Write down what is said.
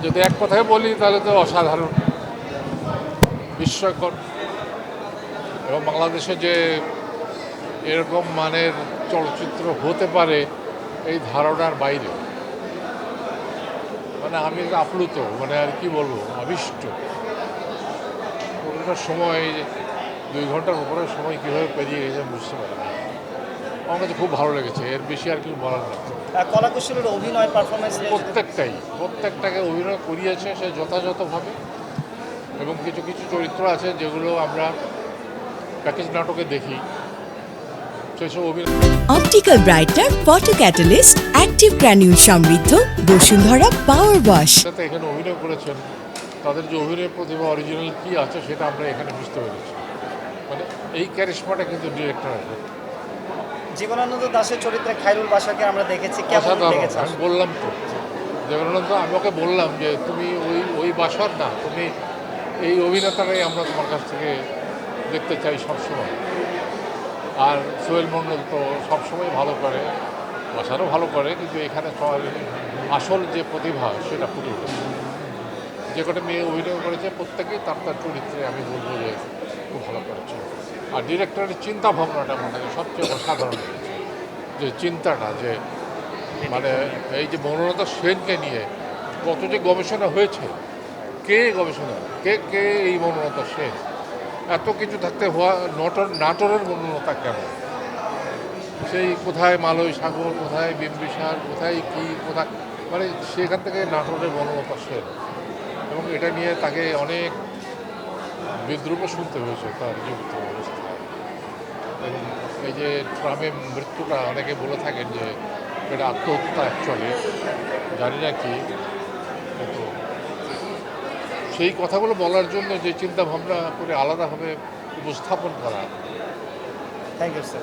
যদি এক কথায় বলি তাহলে তো অসাধারণ, বিস্ময়কর। এবং বাংলাদেশে যে এরকম মানের চলচ্চিত্র হতে পারে এই ধারণার বাইরে। মানে আমি আপ্লুত, মানে আর কি বলবো, আবিষ্ট। পুরোটা সময় 2 ঘন্টার উপরে সময় কীভাবে পেরিয়ে গেছে বুঝতে পারি না। আমার কাছে খুব ভালো লেগেছে, এর বেশি আর কিছু বলার না। কলাকুশলীর অভিনয় পারফরমেন্স প্রত্যেকটাকে অভিনয় করিয়েছে সে যথাযথভাবে। এবং কিছু কিছু চরিত্র আছে যেগুলো আমরা প্যাকেজ নাটকে দেখি, সেসব অভিনয়। Optical brighter photo catalyst active granule সমৃদ্ধ বসুন্ধরা পাওয়ার ওয়াশ। সাথে এখানে অভিনয় করেছেন, তাদের যে অভিনয়ের প্রতিভা অরিজিনাল কী আছে সেটা আমরা এখানে বুঝতে পেরেছি। মানে এই ক্যারিশমাটা কিন্তু ডিরেক্টর আছে। জীবনানন্দ দাশের চরিত্রে খায়রুল বাশারকে আমরা দেখেছি, কেমন অসাধারণ। লেগেছে? আমি বললাম তো, জীবনানন্দ, আমি ওকে বললাম যে তুমি ওই বাসার না, তুমি এই অভিনেতারাই আমরা তোমার কাছ থেকে দেখতে চাই সবসময়। আর সোহেল মণ্ডল তো সবসময় ভালো করে, বাসারও ভালো করে, কিন্তু এখানে সবার আসল যে প্রতিভা সেটা ফুটে উঠেছে। যে কটা মেয়ে অভিনয় করেছে প্রত্যেকেই তার তার চরিত্রে আমি বলবো যে খুব ভালো করেছে। আর ডিরেক্টরের চিন্তা ভাবনাটা মনে হয় সবচেয়ে অসাধারণ হয়েছে। যে চিন্তাটা, যে মানে এই যে বনলতা সেনকে নিয়ে কত যে গবেষণা হয়েছে, কে গবেষণা, কে এই বনলতা সেন, এত কিছু থাকতে হওয়া নাটোরের বনলতা কেন, সেই কোথায় মালয় সাগর, কোথায় বিম্বিসার, কোথায় কি, কোথায়, মানে সেখান থেকে নাটোরের বনলতা সেন। এবং এটা নিয়ে তাকে অনেক বিদ্রুপও শুনতে হয়েছে তার জীবিত অবস্থায়। এবং এই যে ট্রামের মৃত্যুটা অনেকে বলে থাকেন যে এটা আত্মহত্যা, অ্যাকচুয়ালি জানি না কি, কিন্তু সেই কথাগুলো বলার জন্য যে চিন্তা ভাবনা করে আলাদাভাবে উপস্থাপন করা। Thank you sir.